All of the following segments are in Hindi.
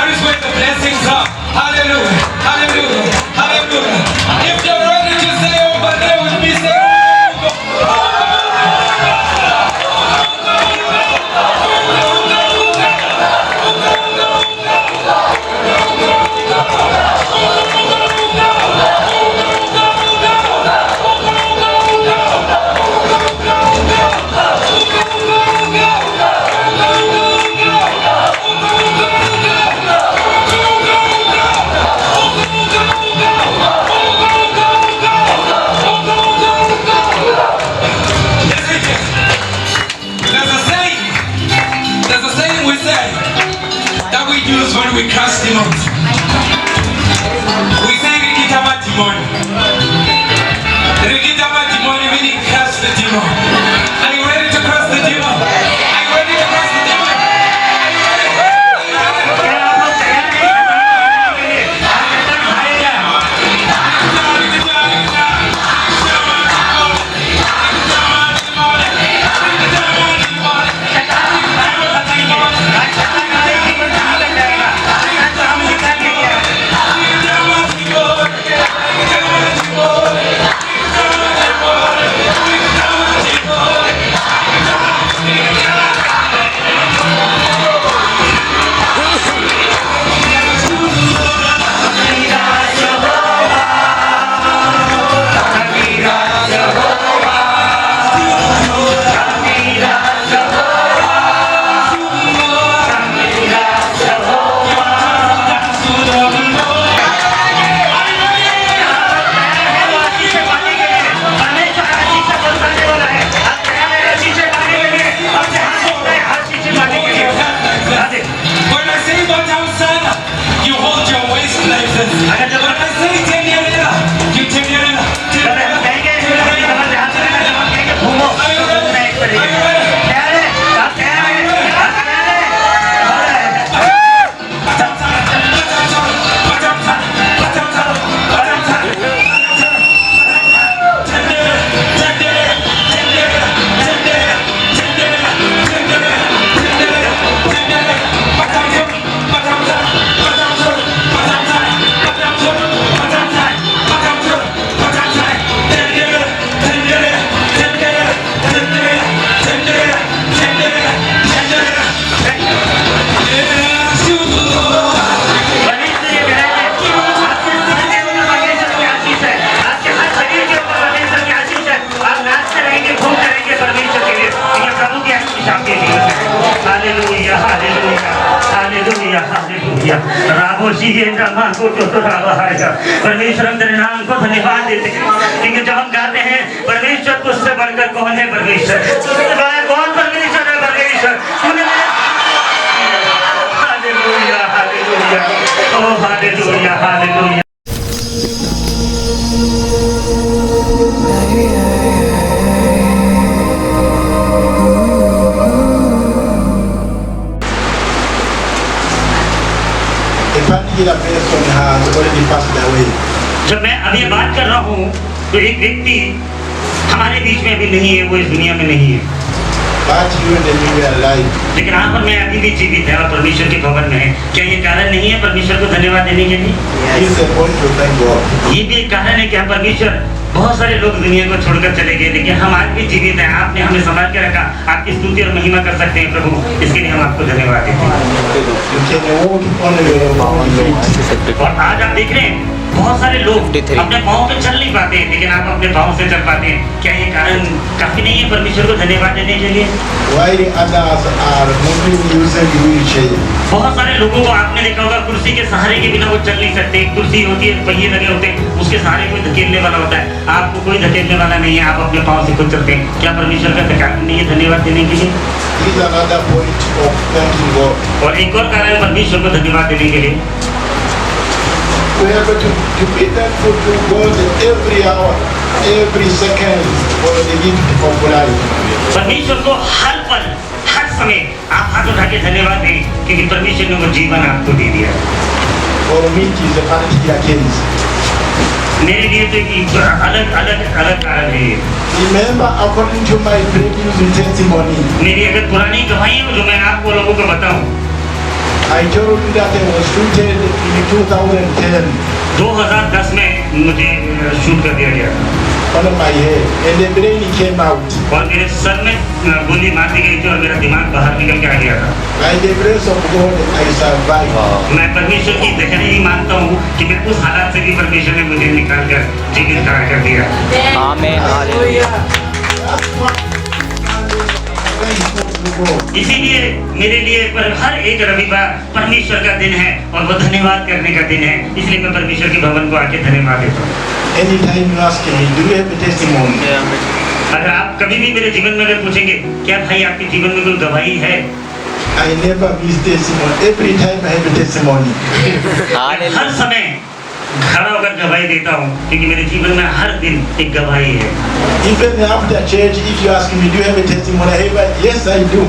That is where the blessings are. Hallelujah. Hallelujah. Hallelujah. If you're ready to say over there with me, say when we cast demons. We say Rikitama demon. Rikitama demon meaning cast the demon. Are you ready to cast the demon? Are you ready to cast the demon? परमेश्वर हम तेरे नाम को धन्यवाद देते हैं क्योंकि जब हम गाते हैं परमेश्वर को उससे बढ़कर कौन है परमेश्वर, कौन परमेश्वर है परमेश्वर। हालेलुया हालेलुया ओ हालेलुया हालेलुया। जब मैं अभी बात कर रहा हूँ तो एक व्यक्ति हमारे बीच में अभी नहीं है, वो इस दुनिया में नहीं है, लेकिन यहाँ पर मैं अभी भी जीवित है और परमेश्वर के भवन में है। क्या ये कारण नहीं है परमेश्वर को धन्यवाद देने के लिए? ये भी एक कारण है कि हम परमेश्वर, बहुत सारे लोग दुनिया को छोड़कर चले गए लेकिन हम आज भी जीवित हैं। आपने हमें संभाल के रखा, आपकी स्तुति और महिमा कर सकते हैं प्रभु, इसके लिए हम आपको धन्यवाद देते हैं। और आज आप देख रहे हैं बहुत सारे लोग अपने पाँव पे चल नहीं पाते लेकिन आप अपने पाँव से चल पाते हैं। क्या ये कारण काफी नहीं है परमेश्वर को धन्यवाद देने के लिए? बहुत सारे लोगों को आपने देखा होगा कुर्सी के सहारे के बिना वो चल नहीं सकते। कुर्सी होती है, पहिए लगे होते हैं, उसके सहारे कोई धकेलने वाला होता है। आपको कोई धकेलने वाला नहीं है, आप अपने पाँव से खुद चलते हैं। क्या परमेश्वर का कारण नहीं है धन्यवाद देने के लिए? और एक और कारण परमेश्वर को धन्यवाद देने के लिए, we are able to be thankful to God every hour, every second for the gift of life. परमेश्वर को हर पल, हर समय आप हाथ उठा के धन्यवाद दें क्योंकि परमेश्वर ने वो जीवन आपको दे दिया। For me, it is a particular case. मेरे लिए तो एक अलग कारण है। Remember, according to my previous testimony, मेरी अगर पुरानी गवाही हो जो मैं आपको लोगों को बताऊं, I told you that I was shooted in 2010 2010 में मुझे शूट कर दिया गया था on my head, and the brain came out. और मेरे सर में गोली मार दी गई थी और मेरा दिमाग बाहर निकल के आ गया था। By the grace of God, I survived. मैं परमेश्वर की दया ही मानता हूँ कि मैं उस हालात से भी परमेश्वर ने मुझे निकाल कर जीवित खड़ा कर दिया। आमीन hallelujah. That's what I'm thankful to God. इसीलिए मेरे लिए पर हर एक रविवार परमेश्वर का दिन है और वो धन्यवाद करने का दिन है, इसलिए मैं परमेश्वर के भवन को आके धन्यवाद देता हूँ। Anytime you ask me, do you have a testimony? अगर आप कभी भी मेरे जीवन में अगर पूछेंगे क्या भाई आपके जीवन में कोई गवाही है, I never miss testimony. Every time I have a testimony. हर समय खड़ा होकर गवाही देता हूँ क्योंकि मेरे जीवन में हर दिन एक गवाही है। Even after church, if you ask me, do you have a testimony? I have, yes, I do.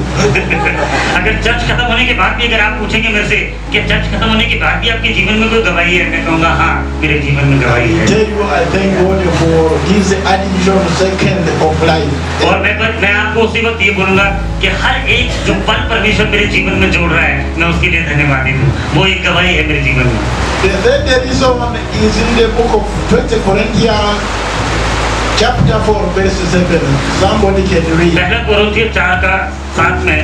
अगर चर्च खत्म होने के बाद भी अगर आप पूछेंगे मेरे से कि चर्च खत्म होने के बाद भी आपके जीवन में कोई गवाही है, मैं कहूँगा हाँ मेरे जीवन में I गवाही है। tell you, I thank God for His additional second of life. और मैं आपको उसी वक्त ये बोलूँगा कि हर एक जो पल परमेश्वर मेरे जीवन में जोड़ रहा है मैं उसके लिए धन्यवादी हूँ, वो एक गवाही है मेरे जीवन में। The reason is in the book of 1 Corinthians chapter 4 verse 7. Somebody can read. पहला कोरिन्थियों 4:7 में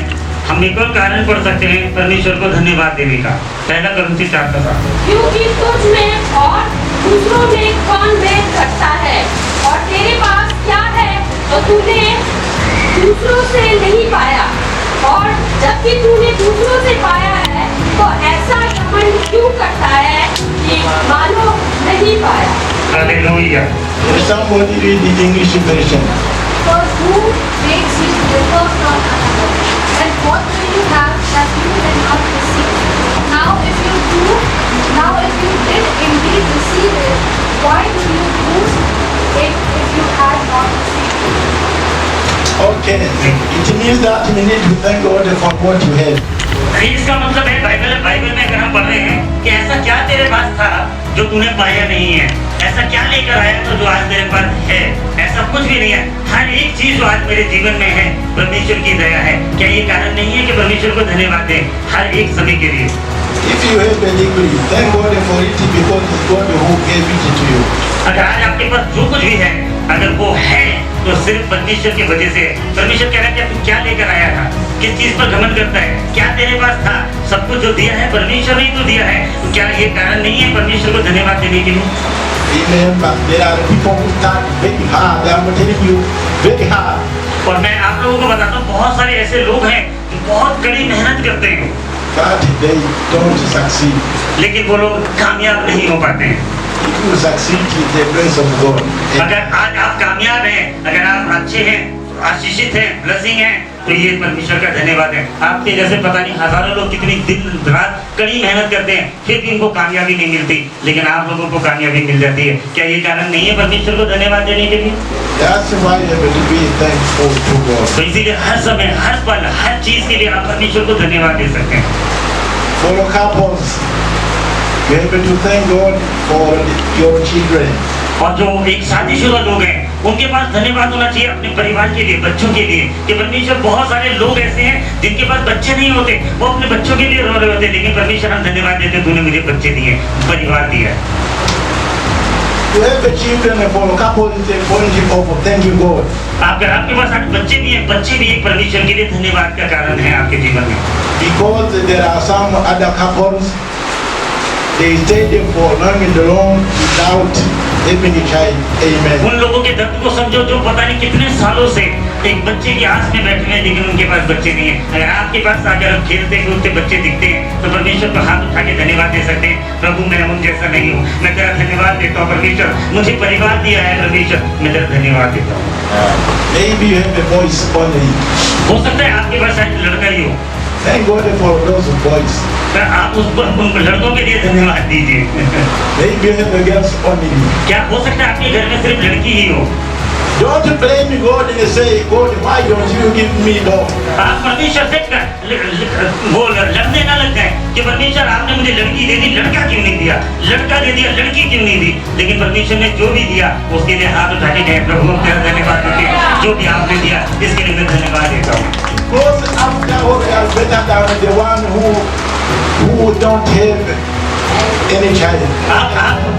हम एक और कारण पढ़ सकते हैं परमेश्वर को धन्यवाद देने का। पहला कोरिन्थियों 4:7। क्योंकि तुझ में और दूसरों में कौन भेद करता है, और तेरे पास क्या है तो तूने दूसरों से नहीं पाया, और जबकि तूने दूसरों से पाया है तो ऐसा घमंड क्यों करता है कि मानो नहीं पाया। Hallelujah. Somebody read the English version. For who makes you differ from another? And what do you have that you cannot receive? Now if you did indeed receive it, why do you lose it if you had not received it? Okay, it means that we need to thank God for what you have. इसका मतलब है बाइबल में अगर हम पढ़ रहे हैं कि ऐसा क्या तेरे पास था जो तूने पाया नहीं है, ऐसा क्या लेकर आया तो जो आज तेरे पास है, ऐसा कुछ भी नहीं है। हर एक चीज जो आज मेरे जीवन में है परमेश्वर की दया है। क्या ये कारण नहीं है कि परमेश्वर को धन्यवाद दें हर एक समय के लिए। If you have a degree, thank God for it because it's God who gave it to you. अगर आज आपके पास जो कुछ भी है अगर वो है तो सिर्फ परमेश्वर की वजह से। परमेश्वर कह रहा है कि तू क्या लेकर आया था, किस चीज पर घमंड करता है, क्या तेरे पास था, सब कुछ जो दिया है परमेश्वर ने तो दिया है, तो क्या ये कारण नहीं है परमेश्वर को धन्यवाद देने के लिए। Remember, there are people who start very hard. I'm telling you, very hard. और मैं आप लोगों को बताता हूँ बहुत सारे ऐसे लोग हैं जो बहुत कड़ी मेहनत करते हैं But they don't succeed. लेकिन वो लोग कामयाब नहीं हो पाते हैं। If you succeed, it's the grace of God. अगर आज आप कामयाब हैं, अगर आप अच्छे हैं, आशीषित हैं, ब्लेसिंग हैं, तो ये परमेश्वर का धन्यवाद है। आपके जैसे पता नहीं हजारों लोग कितनी दिन रात कड़ी मेहनत करते हैं फिर भी इनको कामयाबी नहीं मिलती, लेकिन आप लोगों को कामयाबी मिल जाती है। क्या ये कारण नहीं है परमेश्वर को धन्यवाद देने के लिए? That's why you have to be thankful to God. तो इसीलिए हर समय, हर पल, हर चीज के लिए आप परमेश्वर को धन्यवाद दे सकते हैं। For your couples, you have to thank God for your children. और जो एक शादीशुदा लोग हैं उनके पास धन्यवाद होना चाहिए अपने परिवार के लिए, बच्चों के लिए, कि परमेश्वर बहुत सारे लोग ऐसे हैं जिनके पास बच्चे नहीं होते, वो अपने बच्चों के लिए रो रहे होते, लेकिन परमेश्वर हम धन्यवाद देते तूने मुझे बच्चे दिए, परिवार दिया। You have the children for a couple is a point of thanking God. अगर आपके पास आज बच्चे भी हैं, बच्चे भी एक परमेश्वर के लिए धन्यवाद का कारण है आपके जीवन में। Because there are some other couples, they stayed for long without having a child. Amen. उन लोगों के दर्द को समझो जो पता नहीं कितने सालों से एक बच्चे की आस में बैठे हैं लेकिन उनके पास बच्चे नहीं है। अगर आपके पास अगर हम खेलते कूदते बच्चे दिखते हैं तो परमेश्वर को हाथ उठा के धन्यवाद दे सकते हैं, प्रभु मैं उन जैसा नहीं हूँ, मैं तेरा धन्यवाद देता हूँ परमेश्वर, मुझे परिवार दिया है परमेश्वर, मैं तेरा धन्यवाद देता हूँ। Maybe you have a voice only. हो सकता है आपके पास शायद लड़का ही हो, Thank God for those boys. तो आप उन लड़कों के लिए धन्यवाद दीजिए। Maybe you have a girls only. क्या हो सकता है आपके घर में सिर्फ लड़की ही हो? Don't blame God and say, God, why don't you give me dog? आप परमेश्वर से वो लड़ने ना लग जाए कि परमेश्वर आपने मुझे लड़की दे दी, लड़का क्यों नहीं दिया, लड़का दे दिया, लड़की क्यों नहीं दी। लेकिन परमेश्वर ने जो भी दिया उसके लिए हाथ उठा के गए, प्रभु हम तेरा धन्यवाद करते हैं, जो भी आपने दिया इसके लिए मैं धन्यवाद देता हूँ। clothes after all are better than the one who don't have any child. आप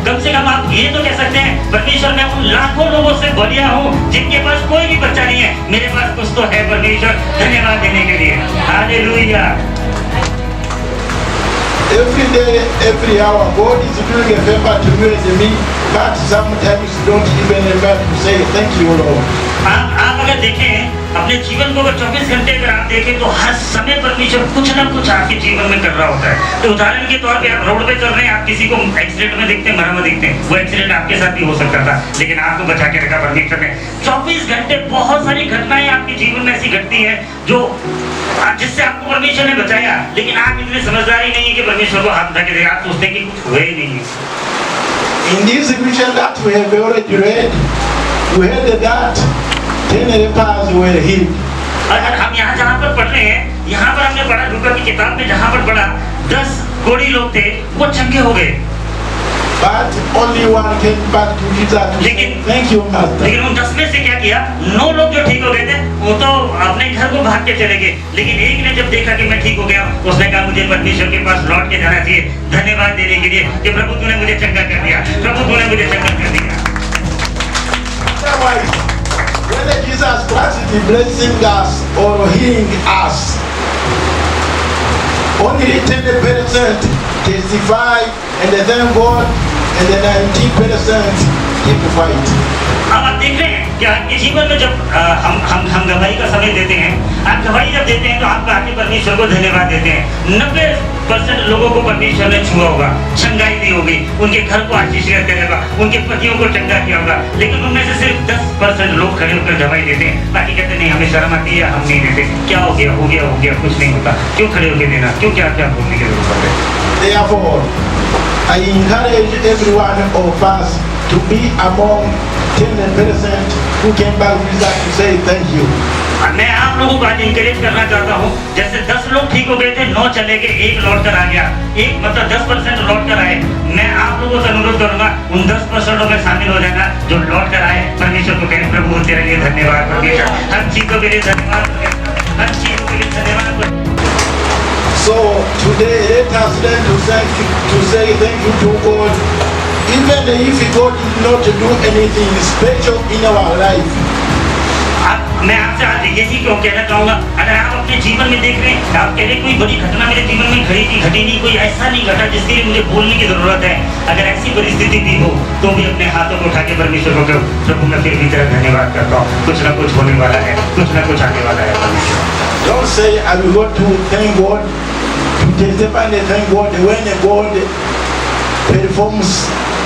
कम से कम आप ये तो कह सकते हैं, परमेश्वर मैं उन लाखों लोगों से बढ़िया हूँ जिनके पास कोई भी बच्चा नहीं है, मेरे पास कुछ तो है। परमेश्वर धन्यवाद देने के लिए। Hallelujah. Every day, every hour, God is doing a favor to you and me, but sometimes don't even remember to say thank you, Lord. आप अगर देखें अपने जीवन को, अगर 24 घंटे अगर आप देखें तो हर समय परमेश्वर कुछ ना कुछ आपके जीवन में कर रहा होता है। तो उदाहरण के तौर पे आप रोड पे चल रहे हैं, आप किसी को एक्सीडेंट में देखते हैं, मरा हुआ देखते हैं, वो एक्सीडेंट आपके साथ भी हो सकता था, लेकिन आपको बचा के रखा परमेश्वर ने। 24 घंटे बहुत सारी घटनाएं आपके जीवन में ऐसी घटती है जो जिससे आपको परमेश्वर ने बचाया, लेकिन आप इतने समझदार ही नहीं है कि परमेश्वर को हाथ उठा के देगा। आप सोचते हैं कि कुछ हुए ही नहीं है। In this scripture that we have already read, we heard that 10 lepers were healed. अगर हम यहाँ जहाँ पर पढ़ रहे हैं, यहाँ पर हमने पढ़ा लूका की किताब में, जहाँ पर पढ़ा 10 कोढ़ी लोग थे, वो चंगे हो गए। But only one came back to Jesus to say, thank you, Master. लेकिन उन 10 में से क्या किया, 9 लोग जो ठीक हो गए थे वो तो अपने घर को भाग के चले गए, लेकिन एक ने जब देखा कि मैं ठीक हो गया, उसने कहा मुझे परमेश्वर के पास लौट के जाना चाहिए धन्यवाद देने के लिए कि प्रभु तूने मुझे चंगा कर दिया, प्रभु तूने मुझे चंगा कर दिया। Otherwise, whether Jesus Christ is blessing us or healing us, only 10% testify and thank God, and the 90% keep quiet. अब आप देख रहे हैं कि आपके जीवन में जब हम गवाही का समय देते हैं, आप गवाही जब देते हैं तो आप आके परमेश्वर को धन्यवाद देते हैं। 90% लोगों को परमेश्वर ने छुआ होगा, चंगाई दी होगी, उनके घर को आशीषित करेगा, उनके पतियों को चंगा किया होगा, लेकिन उनमें से सिर्फ 10% लोग खड़े होकर गवाही देते हैं। बाकी कहते नहीं, हमें शर्म आती है, हम नहीं देते। क्या हो गया, हो गया, हो गया, कुछ नहीं होता। क्यों खड़े होकर देना, क्यों क्या क्या बोलने की जरूरत है? Therefore, I encourage everyone of us to be among 10% who came back with us to say thank you. मैं आप लोगों को आज इंकरेज करना चाहता हूँ, जैसे 10 लोग ठीक हो गए थे, 9 चले गए, 1 लौट कर आ गया, एक मतलब 10% लौट कर आए। मैं आप लोगों से अनुरोध करूंगा उन 10% में शामिल हो जाना जो लौट कर आए। परमेश्वर को कहें प्रभु तेरे लिए धन्यवाद, परमेश्वर हर चीजों के लिए धन्यवाद, हर चीजों के लिए धन्यवाद। So today let us learn to say thank you to God, even if God did not do anything special in our life. मैं आपसे आज यही क्यों कहना चाहूँगा, अगर आप अपने जीवन में देख रहे हैं, आप कह रहे कोई बड़ी घटना मेरे जीवन में घटी नहीं, कोई ऐसा नहीं घटा जिसके लिए मुझे बोलने की जरूरत है। अगर ऐसी परिस्थिति भी हो तो भी अपने हाथों को उठा के परमेश्वर को कहो, प्रभु मैं फिर भी तेरा धन्यवाद करता हूँ, कुछ ना कुछ होने वाला है, कुछ ना कुछ आने वाला है परमेश्वर। Don't say I will go to thank God, to testify and thank God when God performs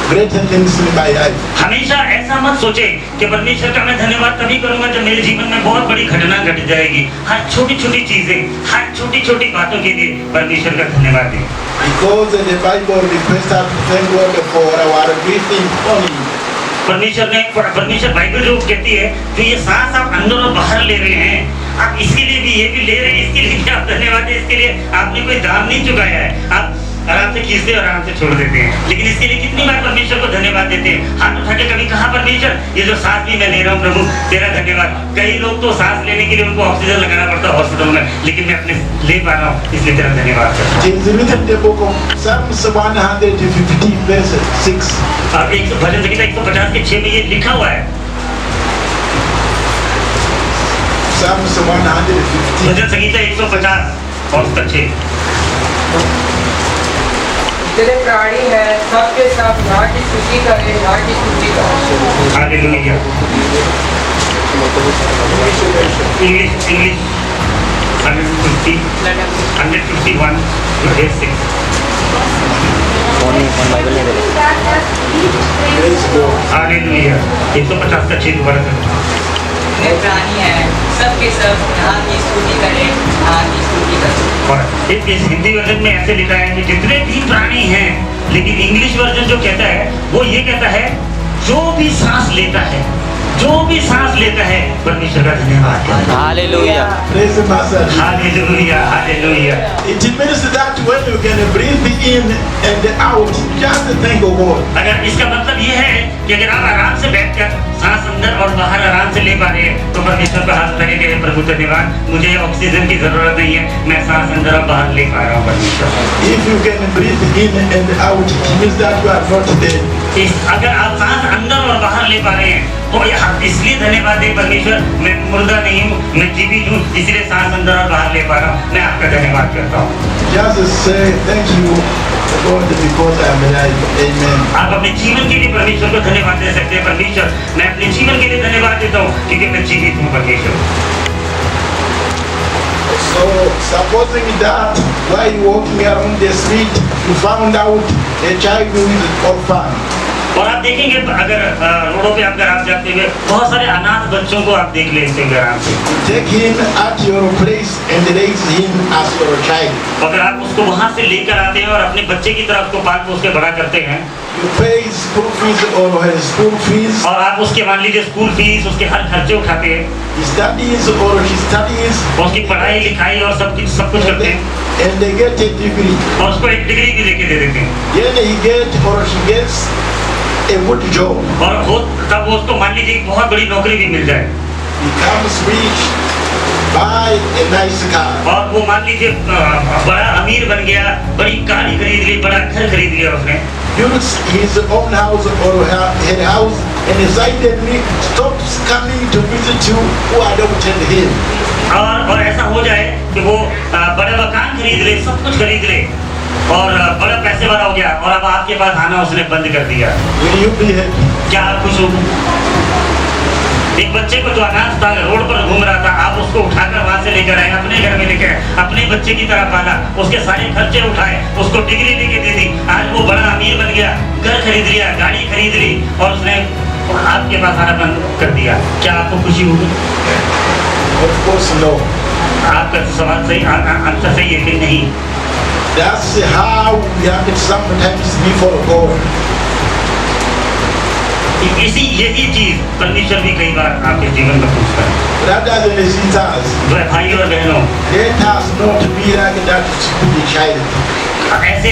greater things in my life. हमेशा ऐसा मत सोचे कि परमेश्वर का मैं धन्यवाद तभी करूंगा जब मेरे जीवन में बहुत बड़ी घटना घट जाएगी। हर छोटी छोटी चीजें, हर छोटी छोटी बातों के लिए परमेश्वर का धन्यवाद दें। Because the Bible requests us to thank God for our breathing only. परमेश्वर बाइबल जो कहती है, जो ये सांस आप अंदर और बाहर ले रहे हैं, आप इसके लिए भी ये भी ले रहे हैं, इसके लिए भी आप धन्यवाद दें। इसके लिए आपने कोई दाम नहीं चुकाया है, आप आराम से खींचते और आराम से छोड़ देते हैं, लेकिन इसके लिए कितनी बार परमेश्वर को धन्यवाद देते हैं। हाथ उठा के कभी कहा परमेश्वर ये जो सांस भी मैं ले रहा हूँ प्रभु तेरा धन्यवाद। कई लोग तो सांस लेने के लिए उनको ऑक्सीजन लगाना पड़ता है हॉस्पिटल में, लेकिन मैं अपने ले पा रहा हूँ, इसलिए तेरा धन्यवाद करता हूँ। It is written in the book of Psalms 150 verse 6. अब भजन संहिता 150 के 6 में ये लिखा हुआ है। Psalms 150. भजन संहिता 150 और उसका 6। तेरे प्राणी है सबके सब यहाँ की स्तुति करें, यहाँ की स्तुति करें। हालेलुया। English 151 verse 6। हालेलुया। 150 का 6 दोबारा करो। तेरे प्राणी है सबके सब यहाँ की स्तुति करें, यहाँ की स्तुति करें। और इस हिंदी वर्जन में ऐसे लिखा है कि जितने भी प्राणी हैं, लेकिन इंग्लिश वर्जन जो कहता है वो ये कहता है जो भी सांस लेता है, जो भी सांस लेता है परमेश्वर का धन्यवाद करता है। Hallelujah. Praise the Master. Hallelujah, hallelujah. It means that when you can breathe in and out, just thank God. अगर इसका मतलब ये है कि अगर आप आराम से बैठकर सांस अंदर और बाहर आराम से ले पा रहे हैं तो परमेश्वर का हाथ उठाएंगे, प्रभु धन्यवाद, मुझे ऑक्सीजन की जरूरत नहीं है, मैं सांस अंदर और बाहर ले पा रहा हूँ परमेश्वर। If you can breathe in and out, it means that you are not dead. अगर आप सांस अंदर और बाहर ले पा रहे हैं तो इसलिए धन्यवाद दे परमेश्वर, मैं मुर्दा नहीं हूँ, मैं जीवित हूँ, इसलिए सांस अंदर और बाहर ले पा रहा हूँ, मैं आपका धन्यवाद करता हूँ। Just say thank you God because I am alive. Amen. आप अपने जीवन के लिए परमेश्वर को धन्यवाद दे सकते हैं। परमेश्वर, मैं अपने जीवन के लिए धन्यवाद देता हूँ क्योंकि मैं जीवित हूँ परमेश्वर। So supposing that while walking around the street, you found out a child who is orphan. और आप देखेंगे अगर रोडों पे अगर आप जाते हुए बहुत सारे अनाथ बच्चों को आप देख लेते हैं आराम से। Take him at your place and raise him as your child. अगर आप उसको वहाँ से लेकर आते हैं और अपने बच्चे की तरह उसको पाल पोस के बड़ा करते हैं, You pay his school fees or his school fees, और आप उसके मान लीजिए स्कूल फीस, उसके हर खर्चे उठाते हैं, his studies or his studies, और उसकी पढ़ाई लिखाई और सब कुछ करते हैं, and they get a degree. और उसको एक डिग्री भी लेके दे देते हैं, Then he get or she gets a good job. और हो तब वो उसको मान लीजिए बहुत बड़ी नौकरी भी मिल जाए, Becomes rich, buy a nice car. और वो मान लीजिए बड़ा अमीर बन गया, बड़ी गाड़ी खरीद ली, बड़ा घर खरीद लिया उसने, Builds his own house or her house, and suddenly stops coming to visit you who adopted him. और ऐसा हो जाए कि वो बड़े मकान खरीद ले, सब कुछ खरीद ले और बड़ा पैसे वाला हो गया और अब आपके पास आना उसने बंद कर दिया, Will you be happy? क्या आप खुश होंगे? एक बच्चे को जो अनाथ था, रोड पर घूम रहा था, आप उसको उठाकर वहां से लेकर आए, अपने घर में लेकर आए, अपने बच्चे की तरह पाला, उसके सारे खर्चे उठाए, उसको डिग्री लेके दे दी, आज वो बड़ा अमीर बन गया, घर खरीद लिया, गाड़ी खरीद ली और उसने आपके पास आना बंद कर दिया, क्या आपको खुशी होगी? Of course no. आपका सवाल सही, आंसर सही है कि नहीं? That's how we have it sometimes before God. यही चीज परमेश्वर भी कई बार आपके जीवन में पूछता है। Brothers and sisters, भाई और बहनों, let us not be like that stupid child. ऐसे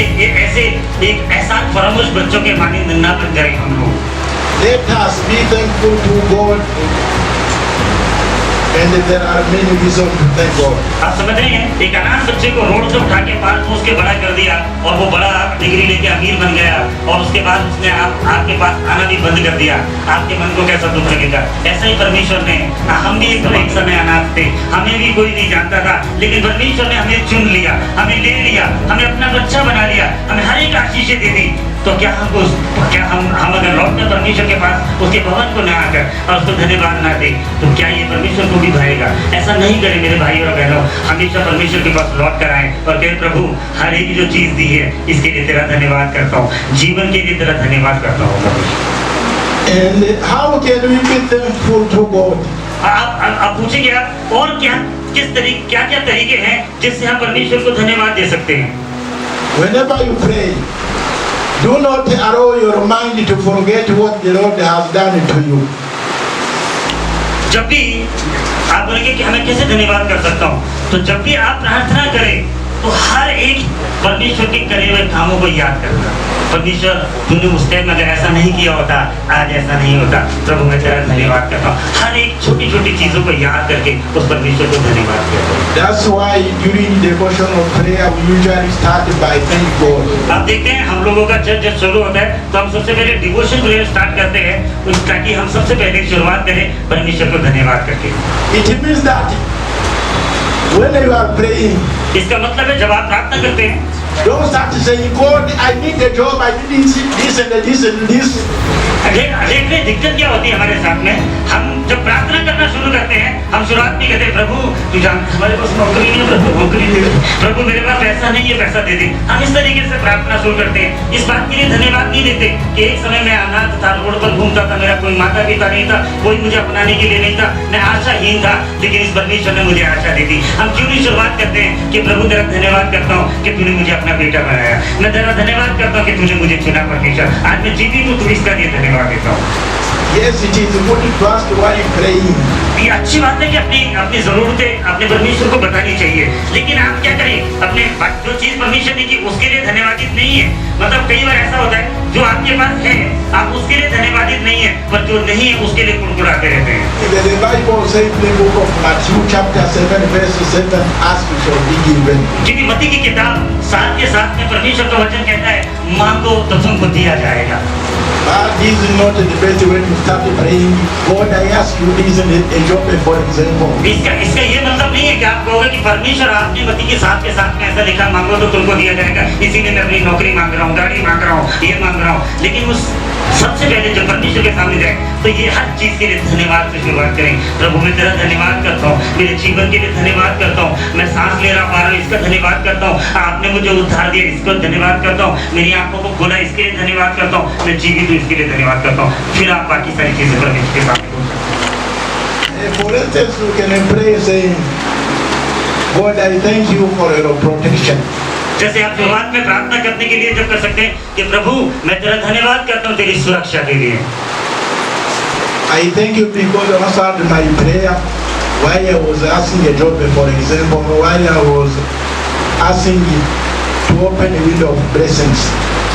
एक ऐसा फरामुश बच्चों के मानिंद न बन जाए हम लोग। Let us be thankful to God, and there are many reasons to thank God. आप समझ रहे हैं, एक अनाथ बच्चे को रोड से उठा के पाल पोस के बड़ा कर दिया और वो बड़ा डिग्री लेके अमीर बन गया और उसके बाद उसने आपके पास आना भी बंद कर दिया, आपके मन को कैसा दुख लगेगा? ऐसा ही परमेश्वर ने, हम भी एक समय अनाथ थे, हमें भी कोई नहीं जानता था, लेकिन परमेश्वर ने हमें चुन लिया, हमें ले लिया, हमें अपना बच्चा बना लिया, हमें हर एक आशीषें दे दी। तो क्या हम अगर लौटकर परमेश्वर के पास उसके भवन को न आकर और उसको धन्यवाद ना दे तो क्या ये परमेश्वर को भी भाएगा? ऐसा नहीं करें मेरे भाई और बहनों, हमेशा परमेश्वर के पास लौट कर आए और कहें प्रभु हर एक जो चीज दी है इसके लिए तेरा धन्यवाद करता हूँ, जीवन के लिए तेरा धन्यवाद करता हूँ। And how can we be thankful to God? आप पूछेंगे आप और क्या क्या तरीके हैं जिससे हम परमेश्वर को धन्यवाद दे सकते हैं? Whenever you pray, do not allow your mind to forget what the Lord has done to you. जब भी आप बोलेंगे कि हमें कैसे धन्यवाद कर सकता हूँ, तो जब भी आप प्रार्थना करें तो हर एक परमेश्वर के करे हुए कामों को याद करना। परमेश्वर तूने उस टाइम अगर ऐसा नहीं किया होता, आज ऐसा नहीं होता, प्रभु मैं तेरा धन्यवाद करता हूँ। हर एक छोटी छोटी चीजों को याद करके उस परमेश्वर को धन्यवाद करता हूँ। That's why during the devotion of prayer we usually start by thank God. आप देखते हैं हम लोगों का चर्च जब शुरू होता है तो हम सबसे पहले डिवोशन प्रेयर स्टार्ट करते हैं ताकि हम सबसे पहले शुरुआत करें परमेश्वर को धन्यवाद करके। It means that when you are praying, इसका मतलब है जब आप प्रार्थना करते हैं don't start saying, God, I need a job, I need this and this and this. देखिए दिक्कत क्या होती है हमारे साथ में, हम जब प्रार्थना करना शुरू करते हैं हम शुरुआत में कहते हैं प्रभु तू जानता हमारे पास नौकरी नहीं है, प्रभु नौकरी दे दे, प्रभु मेरे पास पैसा नहीं है, पैसा दे दे। हम इस तरीके से प्रार्थना शुरू करते हैं, इस बात के लिए धन्यवाद नहीं देते कि एक समय मैं अनाथ था, रोड पर घूमता था, मेरा कोई माता पिता नहीं था, कोई मुझे अपनाने के लिए नहीं था, मैं आशाहीन था, लेकिन इस परमेश्वर ने मुझे आशा दे दी। हम क्यों नहीं शुरुआत करते हैं कि प्रभु तेरा धन्यवाद करता हूँ कि तूने मुझे अपना बेटा बनाया, मैं तेरा धन्यवाद करता हूँ कि तूने मुझे चुना परमेश्वर, आज मैं जीवित हूँ, तू इसका लिए धन्यवाद देता हूँ। Yes, it is good to ask why you praying. ये अच्छी बात है कि अपनी जरूरतें अपने परमेश्वर को बतानी चाहिए, लेकिन आप क्या करें, अपने जो चीज परमेश्वर ने की उसके लिए धन्यवादित नहीं है। मतलब कई बार ऐसा होता है जो आपके पास है आप उसके लिए धन्यवादित नहीं है, पर जो नहीं है उसके लिए कुड़कुड़ाते रहते हैं। The Bible says in the book of Matthew chapter 7 verse 7, ask you shall be given. क्योंकि मत्ती की किताब 7 के 7 में परमेश्वर का वचन कहता है मांगो तो तुमको दिया जाएगा। But this is not the best way to start praying. God, I ask you, isn't it a job for example? इसका ये मतलब नहीं है कि आप कहोगे कि परमेश्वर आपने मत्ती की 7 के 7 में ऐसा लिखा मांगो तो तुमको दिया जाएगा, इसीलिए मैं अपनी नौकरी मांग रहा हूँ, गाड़ी मांग रहा हूँ, ये मांग रहा हूँ। लेकिन उस सबसे पहले जब परमेश्वर के सामने जाए तो ये हर चीज के लिए धन्यवाद से शुरुआत करें। प्रभु मैं तेरा धन्यवाद करता हूँ, मेरे जीवन के लिए धन्यवाद करता हूँ, मैं सांस ले रहा पा रहा हूँ इसका धन्यवाद करता हूँ, आपने मुझे उद्धार दिया इसको धन्यवाद करता हूँ, मेरी आंखों को खोला इसके लिए धन्यवाद करता हूँ, मैं जीवित हूँ इसके लिए धन्यवाद करता हूँ। फिर आप बाकी सारी चीजें परमेश्वर के सामने बोल सकते हैं। For instance, you can pray saying, God, I thank you for your protection. जैसे आप शुरुआत में प्रार्थना करने के लिए जब कर सकते हैं कि प्रभु मैं तेरा धन्यवाद करता हूँ तेरी सुरक्षा के लिए। I thank you because you answered my prayer while I was asking a job, for example, while I was asking to open a window of blessings.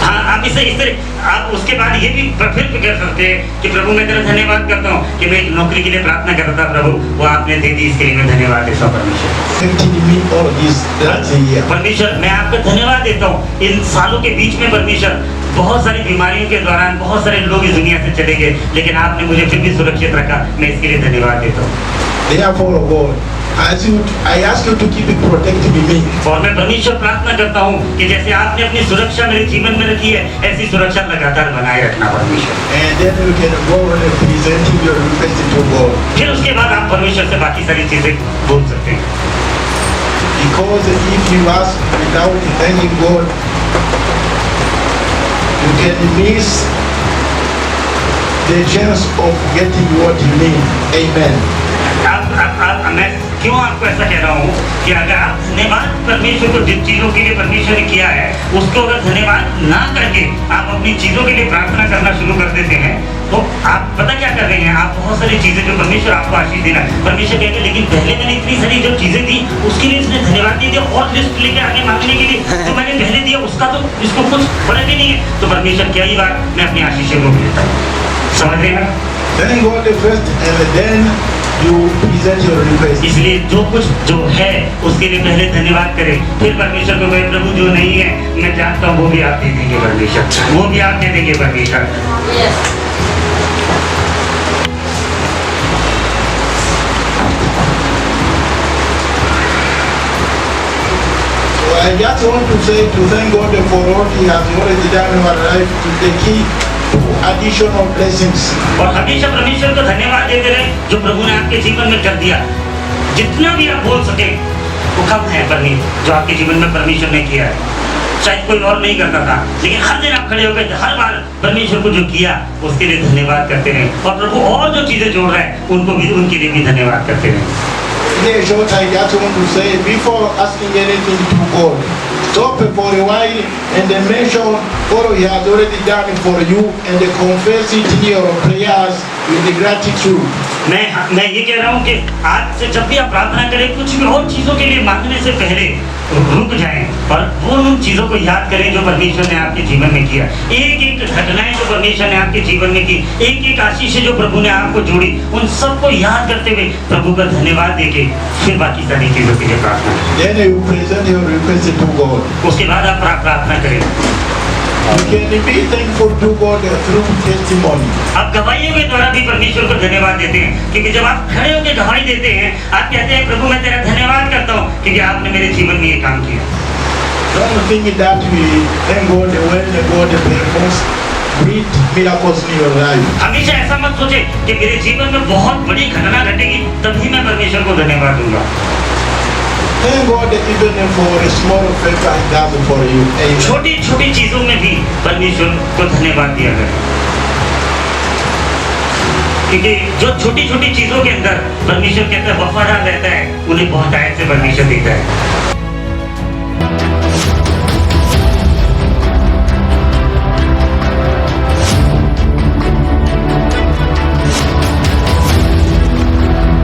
हाँ, आप इस तरह आप उसके बाद ये भी फिर कर सकते हैं कि प्रभु मैं तेरा धन्यवाद करता हूँ कि मैं एक नौकरी के लिए प्रार्थना कर रहा था, प्रभु वो आपने दे दी, इसके लिए मैं धन्यवाद देता हूँ परमेश्वर। परमेश्वर मैं आपका धन्यवाद देता हूँ इन सालों के बीच में परमेश्वर बहुत सारी बीमारियों के दौरान बहुत सारे लोग इस दुनिया से चले गए, लेकिन आपने मुझे फिर भी सुरक्षित रखा, मैं इसके लिए धन्यवाद देता हूँ। Therefore, God, I ask you to keep it protecting me. और मैं परमेश्वर प्रार्थना करता हूँ कि जैसे आपने अपनी सुरक्षा मेरे जीवन में रखी है ऐसी सुरक्षा लगातार बनाए रखना परमेश्वर। And then you can go and present your request to God. फिर उसके बाद आप परमेश्वर से बाकी सारी चीजें बोल सकते हैं। Because if you ask without thanking God, you can miss the chance of getting what you need. Amen. मैं क्यों आपको ऐसा कह रहा हूँ कि अगर आप धन्यवाद परमेश्वर को जिन चीजों के लिए परमेश्वर ने किया है उसको अगर धन्यवाद ना करके आप अपनी चीजों के लिए प्रार्थना करना शुरू कर देते हैं तो आप पता क्या कर रहे हैं, आप बहुत सारी चीजें जो परमेश्वर आपको आशीष देना है, परमेश्वर कहेंगे लेकिन पहले मैंने इतनी सारी जो चीजें दी उसके लिए इसने धन्यवाद नहीं दिया और लिस्ट लेके आगे मांगने के लिए जो मैंने पहले दिया उसका तो इसको कुछ फर्क ही नहीं है, तो परमेश्वर क्या ही बात मैं अपनी आशीष रोक लेता हूँ। समझ रहे हैं? Thank God first and then you present your request. इसलिए जो कुछ जो है उसके लिए पहले धन्यवाद करें, फिर परमेश्वर को कहे प्रभु जो नहीं है मैं जानता हूँ वो भी आप दे देंगे परमेश्वर, वो भी आप दे देंगे परमेश्वर। I just want to say to thank God for what He has already done in our life to the key to additional blessings. और हमेशा परमेश्वर को धन्यवाद देते रहे जो प्रभु ने आपके जीवन में कर दिया, जितना भी आप बोल सके वो कम है परमेश्वर जो आपके जीवन में परमेश्वर ने किया है। शायद कोई और नहीं करता था, लेकिन हर दिन आप खड़े हो गए हर बार परमेश्वर को जो किया उसके लिए धन्यवाद करते रहे, और प्रभु और जो चीजें जोड़ रहे हैं उनको भी उनके लिए भी धन्यवाद करते रहे। In a short, I just want to say, before asking anything to God, stop for a while and then mention what He has already done for you and confess it in your prayers with gratitude. मैं ये कह रहा हूँ कि आज से जब भी आप प्रार्थना करें कुछ भी और चीजों के लिए मांगने से पहले रुक जाएं और वो उन चीजों को याद करें जो परमेश्वर ने आपके जीवन में किया, एक एक घटनाएं जो परमेश्वर ने आपके जीवन में की, एक एक आशीष जो प्रभु ने आपको जोड़ी, उन सबको याद करते हुए प्रभु का धन्यवाद देके फिर बाकी सारी चीजों के लिए प्रार्थना करें। Then you present your request to God. उसके बाद आप प्रार्थना करें। You can be thankful to God through testimony. आप गवाहियों के द्वारा भी परमेश्वर को धन्यवाद देते हैं, क्योंकि जब आप खड़े होकर गवाही देते हैं आप कहते हैं प्रभु मैं तेरा धन्यवाद करता हूँ क्योंकि आपने मेरे जीवन में ये काम किया। Don't think that we thank God when God performs great miracles in your life. हमेशा ऐसा मत सोचे कि मेरे जीवन में बहुत बड़ी घटना घटेगी तभी मैं परमेश्वर को धन्यवाद दूंगा। Thank God even for a small favor He does for you. छोटी छोटी चीजों में भी परमेश्वर को धन्यवाद दिया करें, क्योंकि जो छोटी छोटी चीजों के अंदर परमेश्वर कहता है वफादार रहता है उन्हें बहुत आयत से परमेश्वर देता है।